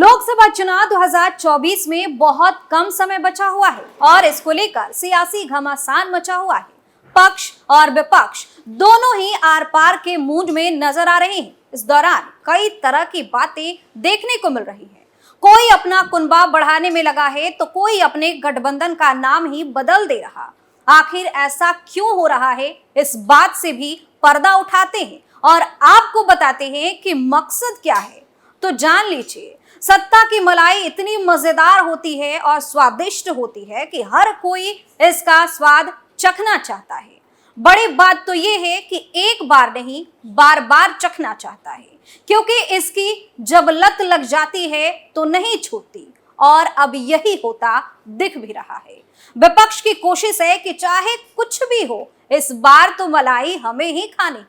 लोकसभा चुनाव 2024 में बहुत कम समय बचा हुआ है और इसको लेकर सियासी घमासान मचा हुआ है। पक्ष और विपक्ष दोनों ही आर पार के मूड में नजर आ रहे हैं। इस दौरान कई तरह की बातें देखने को मिल रही हैं। कोई अपना कुनबा बढ़ाने में लगा है तो कोई अपने गठबंधन का नाम ही बदल दे रहा। आखिर ऐसा क्यों हो रहा है, इस बात से भी पर्दा उठाते हैं और आपको बताते हैं कि मकसद क्या है। तो जान लीजिए, सत्ता की मलाई इतनी मजेदार होती है और स्वादिष्ट होती है कि हर कोई इसका स्वाद चखना चाहता है। बड़ी बात तो यह है कि एक बार नहीं, बार बार चखना चाहता है, क्योंकि इसकी जब लत लग जाती है तो नहीं छूटती। और अब यही होता दिख भी रहा है। विपक्ष की कोशिश है कि चाहे कुछ भी हो, इस बार तो मलाई हमें ही खानी है।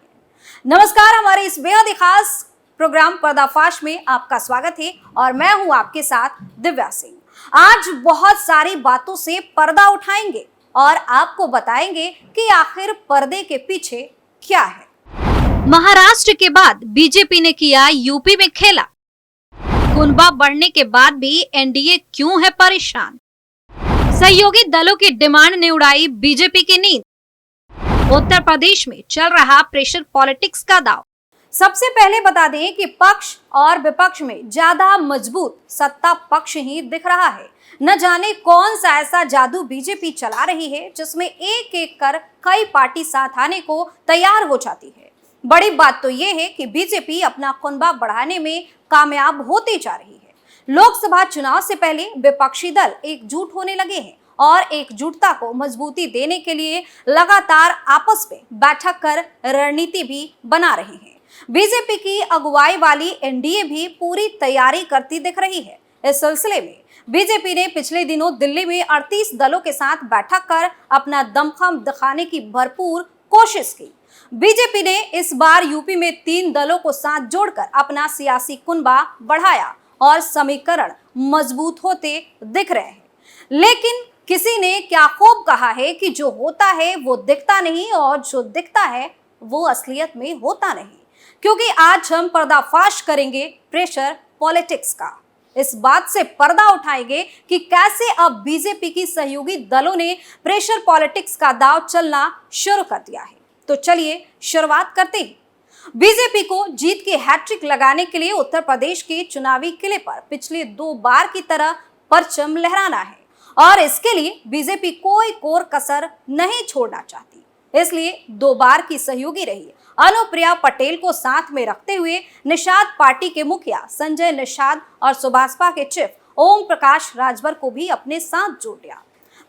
नमस्कार, हमारे इस बेहद ही खास प्रोग्राम पर्दाफाश में आपका स्वागत है और मैं हूं आपके साथ दिव्या सिंह। आज बहुत सारी बातों से पर्दा उठाएंगे और आपको बताएंगे कि आखिर पर्दे के पीछे क्या है। महाराष्ट्र के बाद बीजेपी ने किया यूपी में खेला। कुनबा बढ़ने के बाद भी एनडीए क्यों है परेशान। सहयोगी दलों की डिमांड ने उड़ाई बीजेपी की नींद। उत्तर प्रदेश में चल रहा प्रेशर पॉलिटिक्स का दांव। सबसे पहले बता दें कि पक्ष और विपक्ष में ज्यादा मजबूत सत्ता पक्ष ही दिख रहा है। न जाने कौन सा ऐसा जादू बीजेपी चला रही है जिसमें एक एक कर कई पार्टी साथ आने को तैयार हो जाती है। बड़ी बात तो यह है कि बीजेपी अपना कुनबा बढ़ाने में कामयाब होती जा रही है। लोकसभा चुनाव से पहले विपक्षी दल एकजुट होने लगे हैं और एकजुटता को मजबूती देने के लिए लगातार आपस में बैठक कर रणनीति भी बना रहे हैं। बीजेपी की अगुवाई वाली एनडीए भी पूरी तैयारी करती दिख रही है। इस सिलसिले में बीजेपी ने पिछले दिनों दिल्ली में 38 दलों के साथ बैठक कर अपना दमखम दिखाने की भरपूर कोशिश की। बीजेपी ने इस बार यूपी में 3 दलों को साथ जोड़कर अपना सियासी कुनबा बढ़ाया और समीकरण मजबूत होते दिख रहे हैं। लेकिन किसी ने क्या खूब कहा है कि जो होता है वो दिखता नहीं और जो दिखता है वो असलियत में होता नहीं। क्योंकि आज हम पर्दाफाश करेंगे प्रेशर पॉलिटिक्स का। इस बात से पर्दा उठाएंगे कि कैसे अब बीजेपी की सहयोगी दलों ने प्रेशर पॉलिटिक्स का दांव चलना शुरू कर दिया है। तो चलिए शुरुआत करते हैं। बीजेपी को जीत की हैट्रिक लगाने के लिए उत्तर प्रदेश के चुनावी किले पर पिछले 2 बार की तरह परचम लहराना है और इसके लिए बीजेपी कोई कोर कसर नहीं छोड़ना चाहती। इसलिए 2 बार की सहयोगी रही अनुप्रिया पटेल को साथ में रखते हुए निषाद पार्टी के मुखिया संजय निषाद और सुभाषपा के चीफ ओम प्रकाश राजभर को भी अपने साथ जोड़ लिया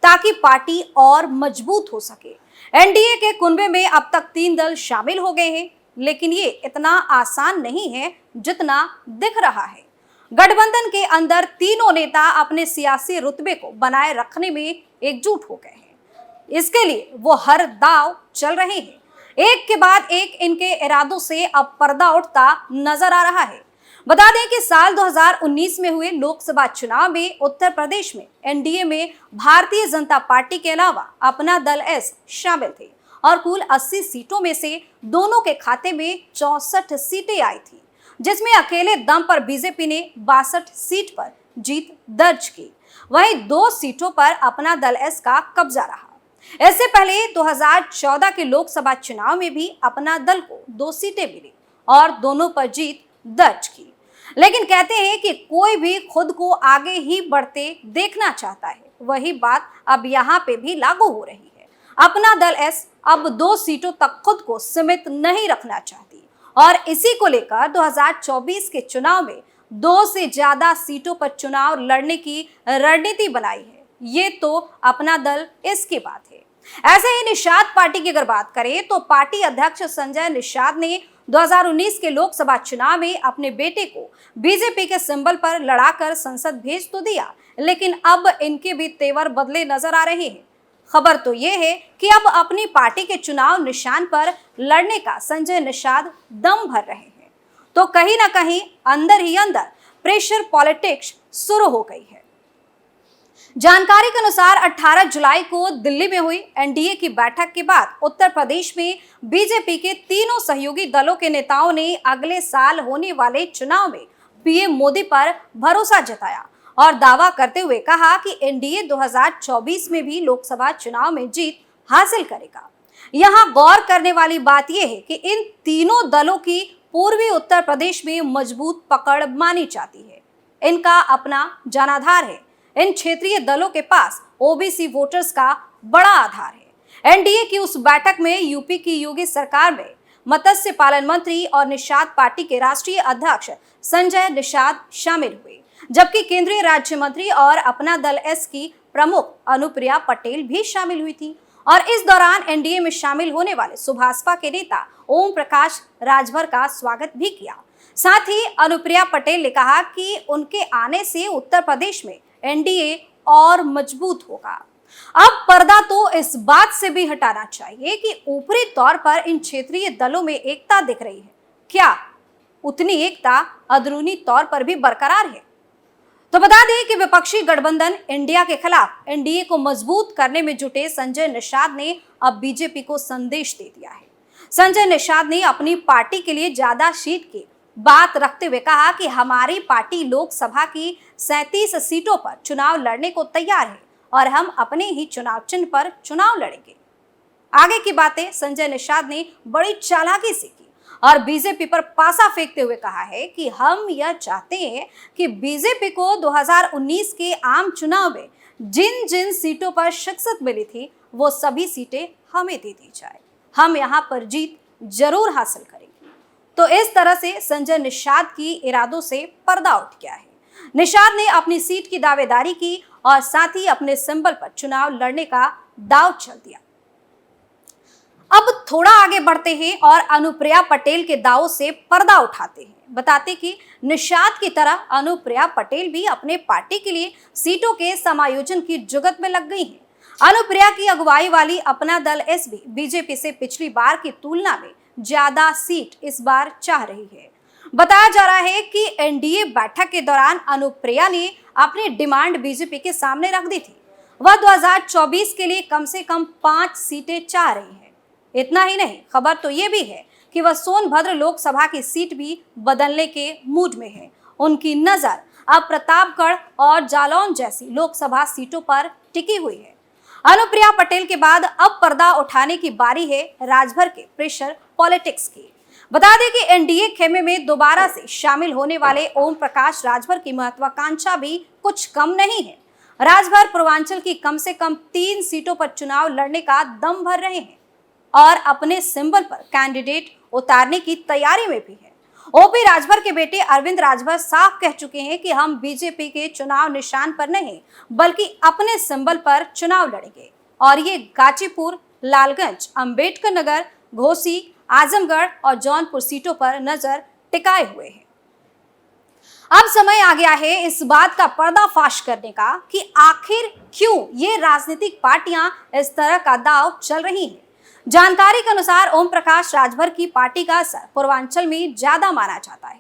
ताकि पार्टी और मजबूत हो सके। एनडीए के कुनबे में अब तक 3 दल शामिल हो गए हैं, लेकिन ये इतना आसान नहीं है जितना दिख रहा है। गठबंधन के अंदर तीनों नेता अपने सियासी रुतबे को बनाए रखने में एकजुट हो गए हैं। इसके लिए वो हर दांव चल रहे हैं। एक के बाद एक इनके इरादों से अब पर्दा उठता नजर आ रहा है। बता दें कि साल 2019 में हुए लोकसभा चुनाव में उत्तर प्रदेश में एनडीए में भारतीय जनता पार्टी के अलावा अपना दल एस शामिल थे और कुल 80 सीटों में से दोनों के खाते में 64 सीटें आई थी, जिसमें अकेले दम पर बीजेपी ने 62 सीट पर जीत दर्ज की। वहीं 2 सीटों पर अपना दल एस का कब्जा रहा। इससे पहले 2014 के लोकसभा चुनाव में भी अपना दल को 2 सीटें मिली और दोनों पर जीत दर्ज की। लेकिन कहते हैं कि कोई भी खुद को आगे ही बढ़ते देखना चाहता है। वही बात अब यहाँ पे भी लागू हो रही है। अपना दल एस अब 2 सीटों तक खुद को सीमित नहीं रखना चाहती और इसी को लेकर 2024 के चुनाव में 2 से ज्यादा सीटों पर चुनाव लड़ने की रणनीति बनाई है। ये तो अपना दल इसकी बात है। ऐसे ही निषाद पार्टी की अगर बात करें तो पार्टी अध्यक्ष संजय निषाद ने 2019 के लोकसभा चुनाव में अपने बेटे को बीजेपी के सिंबल पर लड़ाकर संसद भेज तो दिया, लेकिन अब इनके भी तेवर बदले नजर आ रहे हैं। खबर तो ये है कि अब अपनी पार्टी के चुनाव निशान पर लड़ने का संजय निषाद दम भर रहे हैं। तो कहीं ना कहीं अंदर ही अंदर प्रेशर पॉलिटिक्स शुरू हो गई है। जानकारी के अनुसार 18 जुलाई को दिल्ली में हुई एनडीए की बैठक के बाद उत्तर प्रदेश में बीजेपी के तीनों सहयोगी दलों के नेताओं ने अगले साल होने वाले चुनाव में पीएम मोदी पर भरोसा जताया और दावा करते हुए कहा कि एनडीए 2024 में भी लोकसभा चुनाव में जीत हासिल करेगा। यहाँ गौर करने वाली बात यह है कि इन तीनों दलों की पूर्वी उत्तर प्रदेश में मजबूत पकड़ मानी जाती है। इनका अपना जनाधार है। इन क्षेत्रीय दलों के पास ओबीसी वोटर्स का बड़ा आधार है। एनडीए की उस बैठक में यूपी की योगी सरकार में मत्स्य पालन मंत्री और निषाद पार्टी के राष्ट्रीय अध्यक्ष संजय निषाद शामिल हुए, जबकि केंद्रीय राज्य मंत्री और अपना दल एस की प्रमुख अनुप्रिया पटेल भी शामिल हुई थी। और इस दौरान एनडीए में शामिल होने वाले सुभाषपा के नेता ओम प्रकाश राजभर का स्वागत भी किया। साथ ही अनुप्रिया पटेल ने कहा कि उनके आने से उत्तर प्रदेश में एनडीए और मजबूत होगा। अब पर्दा तो इस बात से भी हटाना चाहिए कि ऊपरी तौर पर इन क्षेत्रीय दलों में एकता दिख रही है। क्या उतनी एकता अंदरूनी तौर पर भी बरकरार है? तो बता दें कि विपक्षी गठबंधन इंडिया के खिलाफ एनडीए को मजबूत करने में जुटे संजय निषाद ने अब बीजेपी को संदेश दे दिया है। संजय निषाद ने अपनी पार्टी के लिए ज्यादा सीट की बात रखते हुए कहा कि हमारी पार्टी लोकसभा की 37 सीटों पर चुनाव लड़ने को तैयार है और हम अपने ही चुनाव चिन्ह पर चुनाव लड़ेंगे। आगे की बातें संजय निषाद ने बड़ी चालाकी से की और बीजेपी पर पासा फेंकते हुए कहा है कि हम यह चाहते हैं कि बीजेपी को 2019 के आम चुनाव में जिन जिन सीटों पर शिकस्त मिली थी वो सभी सीटें हमें दे दी जाए। हम यहाँ पर जीत जरूर हासिल करेंगे। तो इस तरह से संजय निषाद की इरादों से पर्दा उठ गया है। निषाद ने अपनी सीट की दावेदारी की और साथ ही अपने सिंबल पर चुनाव लड़ने का दांव चल दिया। अब थोड़ा आगे बढ़ते हैं और अनुप्रिया पटेल के दावों से पर्दा उठाते हैं। बताते कि निषाद की तरह अनुप्रिया पटेल भी अपने पार्टी के लिए सीटों के समायोजन की जुगत में लग गई हैं। अनुप्रिया की अगुवाई वाली अपना दल एस भी बीजेपी से पिछली बार की तुलना में ज्यादा सीट इस बार चाह रही है। बताया जा रहा है कि एनडीए बैठक के दौरान अनुप्रिया ने अपनी डिमांड बीजेपी के सामने रख दी थी। वह 2024 के लिए कम से कम 5 सीटें चाह रही है। इतना ही नहीं, खबर तो ये भी है कि वह सोनभद्र लोकसभा की सीट भी बदलने के मूड में है। उनकी नजर अब प्रतापगढ़ और जालौन जैसी लोकसभा सीटों पर टिकी हुई है। अनुप्रिया पटेल के बाद अब पर्दा उठाने की बारी है राजभर के प्रेशर पॉलिटिक्स की। बता दें कि एनडीए खेमे में दोबारा से शामिल होने वाले ओम प्रकाश राजभर की महत्वाकांक्षा भी कुछ कम नहीं है। राजभर पूर्वांचल की कम से कम 3 सीटों पर चुनाव लड़ने का दम भर रहे हैं और अपने सिंबल पर कैंडिडेट उतारने की तैयारी में भी है। ओपी राजभर के बेटे अरविंद राजभर साफ कह चुके हैं कि हम बीजेपी के चुनाव निशान पर नहीं बल्कि अपने सिंबल पर चुनाव लड़ेंगे और ये गाजीपुर, लालगंज, अंबेडकर नगर, घोसी, आजमगढ़ और जौनपुर सीटों पर नजर टिकाए हुए हैं। अब समय आ गया है इस बात का पर्दाफाश करने का कि आखिर क्यों ये राजनीतिक पार्टियां इस तरह का दांव चल रही हैं। जानकारी के अनुसार ओम प्रकाश राजभर की पार्टी का असर पूर्वांचल में ज्यादा माना जाता है,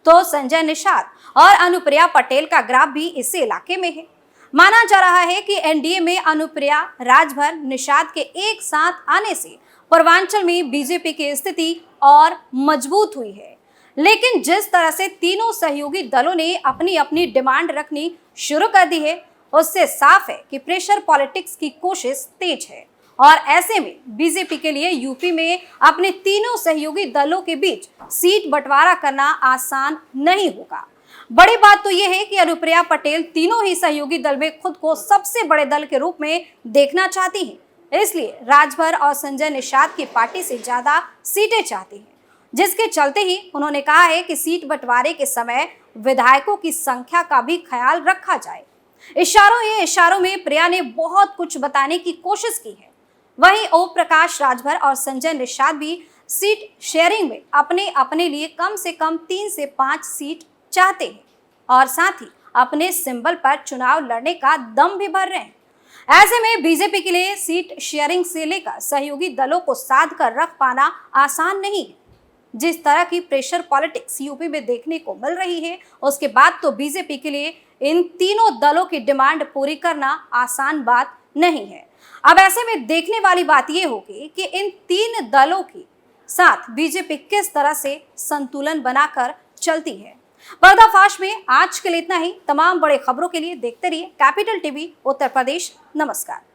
तो संजय निषाद और अनुप्रिया पटेल का ग्राफ भी इसी इलाके में है। माना जा रहा है कि एनडीए में अनुप्रिया, राजभर, निषाद के एक साथ आने से पूर्वांचल में बीजेपी की स्थिति और मजबूत हुई है। लेकिन जिस तरह से तीनों सहयोगी दलों ने अपनी अपनी डिमांड रखनी शुरू कर दी है, उससे साफ है कि प्रेशर पॉलिटिक्स की कोशिश तेज है और ऐसे में बीजेपी के लिए यूपी में अपने तीनों सहयोगी दलों के बीच सीट बंटवारा करना आसान नहीं होगा। बड़ी बात तो यह है कि अनुप्रिया पटेल तीनों ही सहयोगी दल में खुद को सबसे बड़े दल के रूप में देखना चाहती हैं। इसलिए राजभर और संजय निषाद की पार्टी से ज्यादा सीटें चाहती हैं, जिसके चलते ही उन्होंने कहा है कि सीट बंटवारे के समय विधायकों की संख्या का भी ख्याल रखा जाए। इशारों में प्रिया ने बहुत कुछ बताने की कोशिश की है। वहीं ओम प्रकाश राजभर और संजय निषाद भी सीट शेयरिंग में अपने अपने लिए कम से कम 3 से 5 सीट चाहते हैं और साथ ही अपने सिंबल पर चुनाव लड़ने का दम भी भर रहे हैं। ऐसे में बीजेपी के लिए सीट शेयरिंग से लेकर सहयोगी दलों को साध कर रख पाना आसान नहीं है। जिस तरह की प्रेशर पॉलिटिक्स यूपी में देखने को मिल रही है, उसके बाद तो बीजेपी के लिए इन तीनों दलों की डिमांड पूरी करना आसान बात नहीं है। अब ऐसे में देखने वाली बात यह होगी कि इन 3 दलों के साथ बीजेपी किस तरह से संतुलन बनाकर चलती है। पर्दाफाश में आज के लिए इतना ही। तमाम बड़े खबरों के लिए देखते रहिए कैपिटल टीवी उत्तर प्रदेश। नमस्कार।